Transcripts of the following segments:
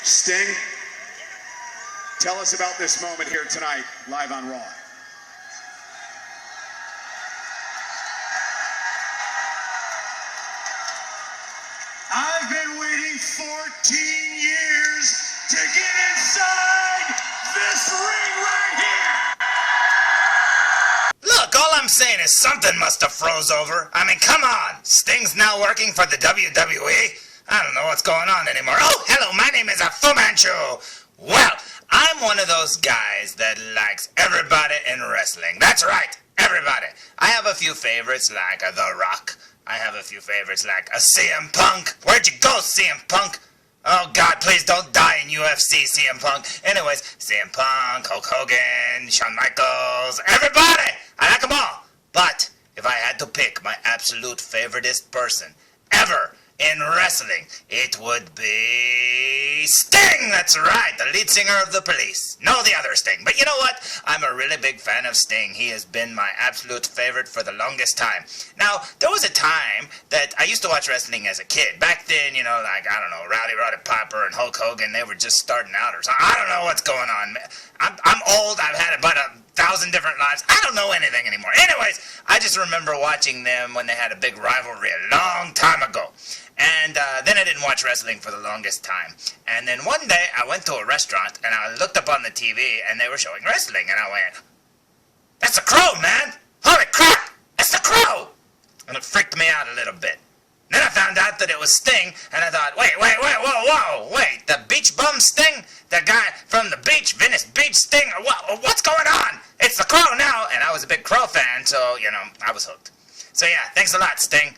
Sting, tell us about this moment here tonight, live on Raw. I've been waiting 14 years to get inside this ring right here. Look, all I'm saying is something must have froze over. I mean, come on. Sting's now working for the WWE? I don't know what's going on anymore. Oh, hello, my name is Fu Manchu. Well, I'm one of those guys that likes everybody in wrestling. That's right, everybody. I have a few favorites like The Rock. I have a few favorites like CM Punk. Where'd you go, CM Punk? Oh, God, please don't die in UFC, CM Punk. Anyways, CM Punk, Hulk Hogan, Shawn Michaels, everybody! I like them all. But if I had to pick my absolute favoriteest person ever in wrestling, it would be Sting! That's right, the lead singer of the Police. No, the other Sting. But you know what? I'm a really big fan of Sting. He has been my absolute favorite for the longest time. Now, there was a time that I used to watch wrestling as a kid. Back then, you know, like, I don't know, Roddy Piper and Hulk Hogan, they were just starting out or something. I don't know what's going on. I'm old. I've had about 1,000 different lives. I don't know anything anymore. Anyways, I just remember watching them when they had a big rivalry a long time ago. And then I didn't watch wrestling for the longest time. And then one day I went to a restaurant and I looked up on the TV and they were showing wrestling. And I went, "That's the Crow, man! Holy crap! That's the Crow!" And it freaked me out a little bit. Then I found out that it was Sting, and I thought, wait, the beach bum Sting? The guy from the beach, Venice Beach Sting? What's going on? It's the Crow now, and I was a big Crow fan, so, you know, I was hooked. So yeah, thanks a lot, Sting.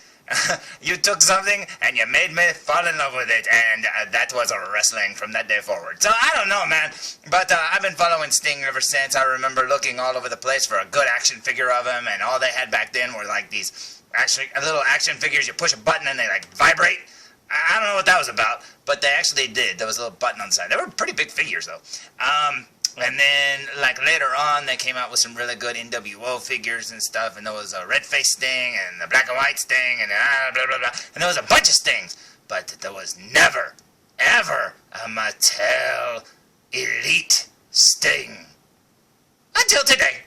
You took something, and you made me fall in love with it, and that was a wrestling from that day forward. So I don't know, man, but I've been following Sting ever since. I remember looking all over the place for a good action figure of him, and all they had back then were like these little action figures. You push a button and they like vibrate. I don't know what that was about, but they actually did. There was a little button on the side. They were pretty big figures though. And then like later on they came out with some really good NWO figures and stuff, and there was a red face Sting and the black and white Sting and blah blah blah, and there was a bunch of Stings, but there was never ever a Mattel Elite Sting until today.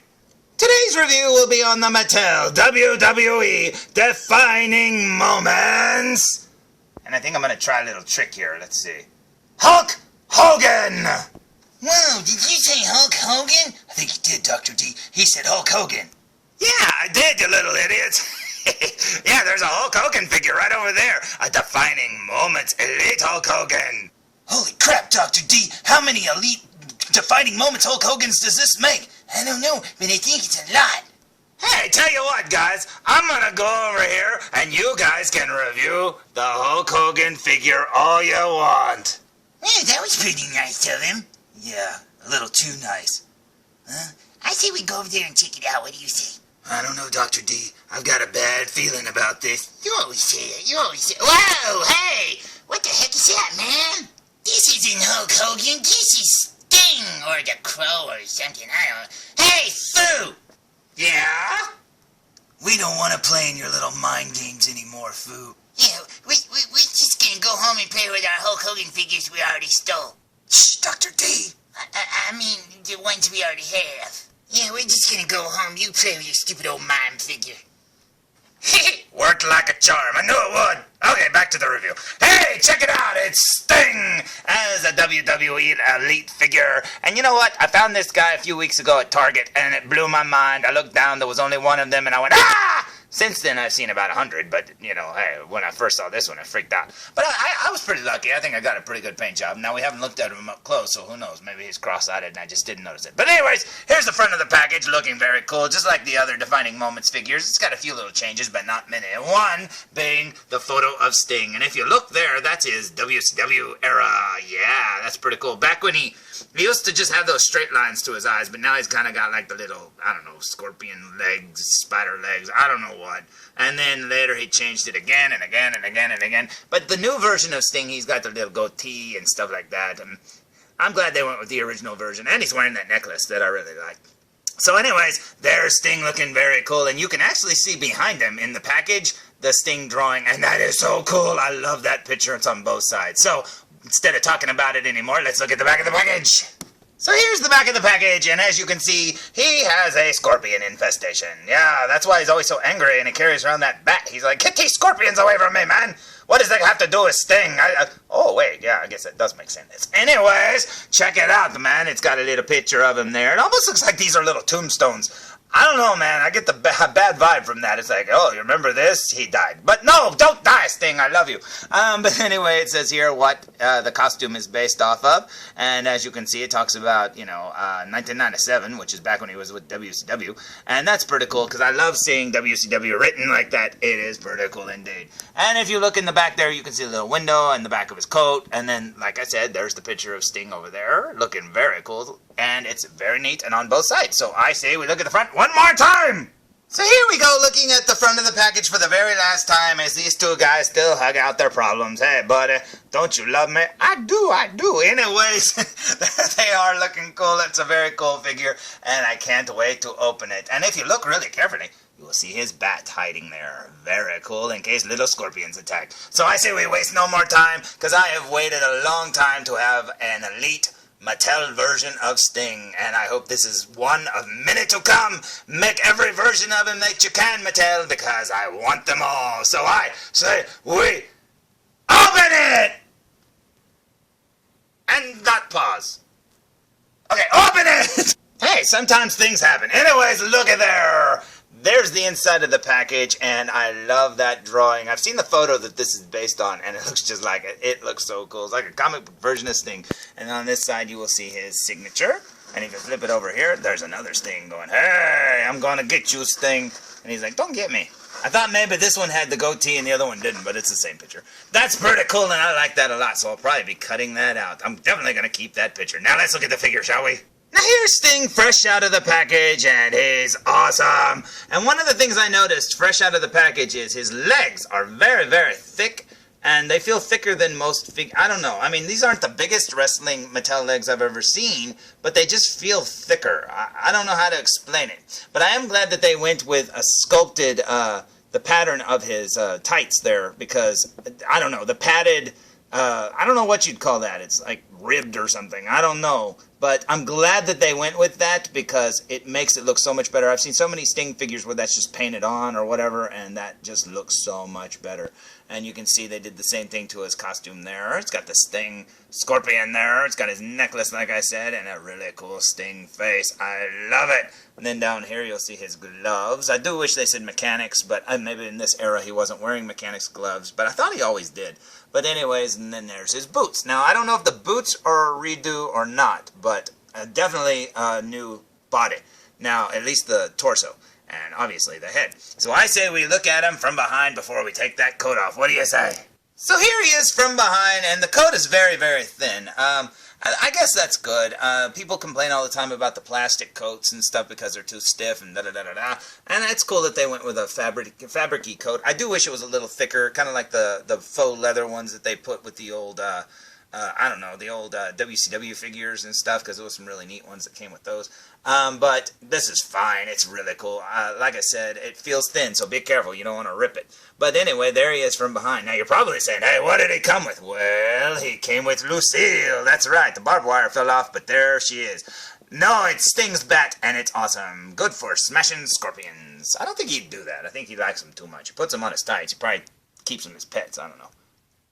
Today's review will be on the Mattel WWE Defining Moments. And I think I'm going to try a little trick here. Let's see. Hulk Hogan! Whoa, did you say Hulk Hogan? I think you did, Dr. D. He said Hulk Hogan. Yeah, I did, you little idiot. Yeah, there's a Hulk Hogan figure right over there. A Defining Moments Elite Hulk Hogan. Holy crap, Dr. D. How many elite Defining Moments Hulk Hogan's does this make? I don't know, but I think it's a lot. Hey, tell you what, guys. I'm gonna go over here, and you guys can review the Hulk Hogan figure all you want. Yeah, that was pretty nice of him. Yeah, a little too nice. Huh? I say we go over there and check it out. What do you say? I don't know, Dr. D. I've got a bad feeling about this. You always say that. You always say... Whoa, hey! What the heck is that, man? This isn't Hulk Hogan. This is Sting, or the Crow, or something. I don't know. Hey, Fu! Yeah? We don't want to play in your little mind games anymore, Fu. Yeah, we're just gonna go home and play with our Hulk Hogan figures we already stole. Shh, Dr. D. I mean, the ones we already have. Yeah, we're just gonna go home. You play with your stupid old mime figure. Worked like a charm. I knew it would. Okay, back to the review. Hey, check it out. It's Sting as a WWE Elite figure. And you know what? I found this guy a few weeks ago at Target, and it blew my mind. I looked down. There was only one of them, and I went, ah! Since then, I've seen about 100, but, you know, hey, when I first saw this one, I freaked out. But I was pretty lucky. I think I got a pretty good paint job. Now, we haven't looked at him up close, so who knows? Maybe he's cross-eyed and I just didn't notice it. But anyways, here's the front of the package, looking very cool, just like the other Defining Moments figures. It's got a few little changes, but not many. One being the photo of Sting. And if you look there, that's his WCW era. Yeah, that's pretty cool. Back when he used to just have those straight lines to his eyes, but now he's kind of got like the little, I don't know, scorpion legs, spider legs, I don't know what. And then later he changed it again and again and again and again. But the new version of Sting, he's got the little goatee and stuff like that. And I'm glad they went with the original version. And he's wearing that necklace that I really like. So anyways, there's Sting looking very cool. And you can actually see behind him in the package the Sting drawing. And that is so cool. I love that picture. It's on both sides. So instead of talking about it anymore, let's look at the back of the package. So here's the back of the package, and as you can see, he has a scorpion infestation. Yeah, that's why he's always so angry, and he carries around that bat. He's like, get these scorpions away from me, man! What does that have to do with Sting? Oh, wait, yeah, I guess that does make sense. Anyways, check it out, man. It's got a little picture of him there. It almost looks like these are little tombstones. I don't know, man. I get the bad vibe from that. It's like, oh, you remember this? He died. But no, don't die, Sting. I love you. But anyway, it says here what the costume is based off of. And as you can see, it talks about, 1997, which is back when he was with WCW. And that's pretty cool because I love seeing WCW written like that. It is pretty cool indeed. And if you look in the back there, you can see a little window in the back of his coat. And then, like I said, there's the picture of Sting over there, looking very cool. And it's very neat and on both sides. So I say we look at the front one more time. So here we go, looking at the front of the package for the very last time as these two guys still hug out their problems. Hey, buddy, don't you love me? I do. Anyways, they are looking cool. It's a very cool figure, and I can't wait to open it. And if you look really carefully, you will see his bat hiding there. Very cool, in case little scorpions attack. So I say we waste no more time, because I have waited a long time to have an elite Mattel version of Sting, and I hope this is one of many to come. Make every version of him that you can, Mattel, because I want them all. So I say we open it! And not pause. Okay, open it! Hey, sometimes things happen. Anyways, look at there. There's the inside of the package, and I love that drawing. I've seen the photo that this is based on, and it looks just like it. It looks so cool. It's like a comic book version of Sting. And on this side, you will see his signature. And if you flip it over here, there's another Sting going, hey, I'm going to get you, Sting. And he's like, don't get me. I thought maybe this one had the goatee and the other one didn't, but it's the same picture. That's pretty cool, and I like that a lot, so I'll probably be cutting that out. I'm definitely going to keep that picture. Now let's look at the figure, shall we? Now here's Sting fresh out of the package, and he's awesome. And one of the things I noticed fresh out of the package is his legs are very, very thick, and they feel thicker than most I don't know. I mean, these aren't the biggest wrestling Mattel legs I've ever seen, but they just feel thicker. I don't know how to explain it. But I am glad that they went with a sculpted, the pattern of his tights there, because, I don't know, the padded, I don't know what you'd call that. It's like ribbed or something. I don't know. But I'm glad that they went with that because it makes it look so much better. I've seen so many Sting figures where that's just painted on or whatever, and that just looks so much better. And you can see they did the same thing to his costume there. It's got the Sting scorpion there. It's got his necklace, like I said, and a really cool Sting face. I love it. And then down here you'll see his gloves. I do wish they said mechanics, but maybe in this era he wasn't wearing mechanics gloves, but I thought he always did. But anyways, and then there's his boots. Now, I don't know if the boots are a redo or not, but definitely a new body. Now, at least the torso, and obviously the head. So I say we look at him from behind before we take that coat off. What do you say? So here he is from behind, and the coat is very, very thin. I guess that's good. People complain all the time about the plastic coats and stuff because they're too stiff and da-da-da-da-da. And it's cool that they went with a fabric-y coat. I do wish it was a little thicker, kind of like the faux leather ones that they put with the old, I don't know, the old WCW figures and stuff, because there was some really neat ones that came with those. But this is fine. It's really cool. Like I said, it feels thin, so be careful. You don't want to rip it. But anyway, there he is from behind. Now, you're probably saying, hey, what did he come with? Well, he came with Lucille. That's right. The barbed wire fell off, but there she is. No, it's Sting's bat, and it's awesome. Good for smashing scorpions. I don't think he'd do that. I think he likes them too much. He puts them on his tights. He probably keeps them as pets. I don't know.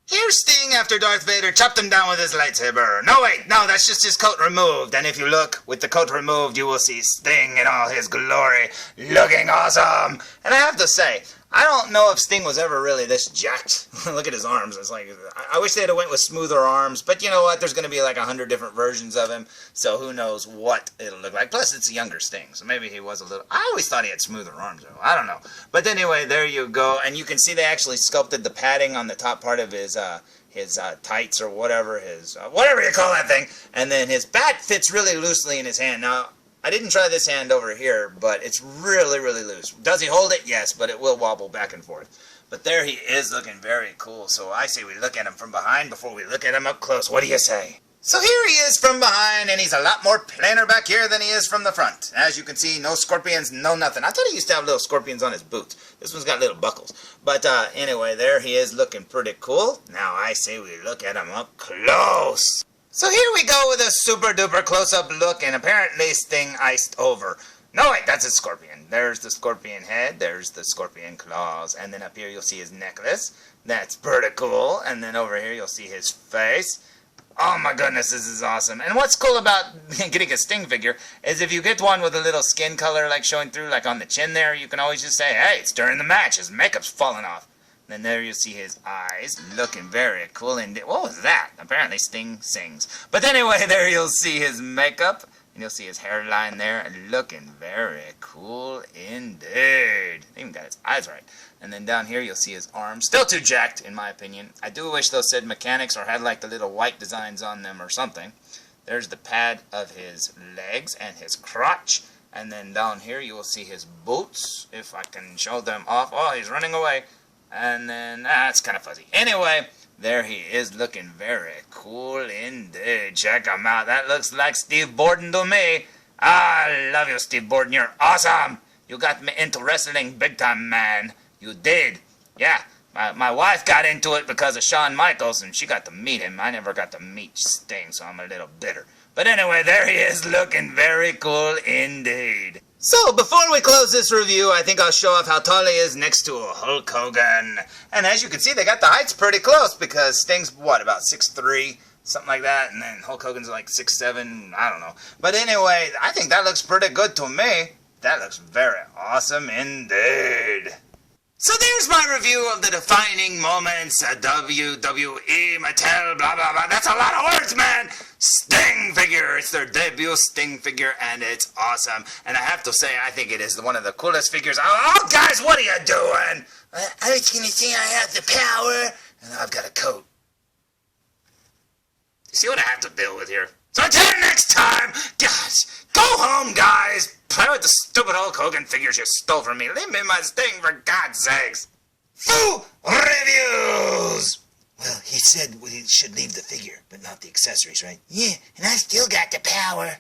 Here's Sting after Darth Vader chopped him down with his lightsaber. No, wait, no, that's just his coat removed. And if you look with the coat removed, you will see Sting in all his glory, looking awesome. And I have to say, I don't know if Sting was ever really this jacked. Look at his arms. It's like, I wish they'd have went with smoother arms. But you know what? There's going to be like 100 different versions of him. So who knows what it'll look like. Plus, it's a younger Sting. So maybe he was a little... I always thought he had smoother arms, though. I don't know. But anyway, there you go. And you can see they actually sculpted the padding on the top part of his tights or whatever. Whatever you call that thing. And then his bat fits really loosely in his hand. Now... I didn't try this hand over here, but it's really, really loose. Does he hold it? Yes, but it will wobble back and forth. But there he is looking very cool, so I say we look at him from behind before we look at him up close. What do you say? So here he is from behind, and he's a lot more plainer back here than he is from the front. As you can see, no scorpions, no nothing. I thought he used to have little scorpions on his boots. This one's got little buckles. But anyway, there he is looking pretty cool. Now I say we look at him up close. So here we go with a super duper close-up look, and apparently Sting iced over. No, wait, that's a scorpion. There's the scorpion head, there's the scorpion claws, and then up here you'll see his necklace. That's pretty cool. And then over here you'll see his face. Oh my goodness, this is awesome. And what's cool about getting a Sting figure is if you get one with a little skin color like showing through, like on the chin there, you can always just say, hey, it's during the match, his makeup's falling off. And then there you see his eyes, looking very cool. And what was that? Apparently Sting sings. But anyway, there you'll see his makeup, and you'll see his hairline there, looking very cool indeed. Even got his eyes right. And then down here you'll see his arms, still too jacked in my opinion. I do wish those said mechanics or had like the little white designs on them or something. There's the pad of his legs and his crotch. And then down here you will see his boots, if I can show them off. Oh, he's running away. And then, it's kind of fuzzy. Anyway, there he is looking very cool indeed. Check him out. That looks like Steve Borden to me. I love you, Steve Borden. You're awesome. You got me into wrestling big time, man. You did. Yeah, my wife got into it because of Shawn Michaels, and she got to meet him. I never got to meet Sting, so I'm a little bitter. But anyway, there he is looking very cool indeed. So, before we close this review, I think I'll show off how tall he is next to Hulk Hogan. And as you can see, they got the heights pretty close because Sting's, what, about 6'3", something like that, and then Hulk Hogan's like 6'7", I don't know. But anyway, I think that looks pretty good to me. That looks very awesome indeed. So there's my review of the defining moments at WWE, Mattel, blah, blah, blah. That's a lot of words, man. Sting figure. It's their debut Sting figure, and it's awesome. And I have to say, I think it is one of the coolest figures. Oh, guys, what are you doing? I was going to say I have the power, and I've got a coat. You see what I have to deal with here? So until next time, guys, go home, guys. Play with the stupid Hulk Hogan figures you stole from me. Leave me my Sting, for God's sakes. Foo Reviews! Well, he said we should leave the figure, but not the accessories, right? Yeah, and I still got the power.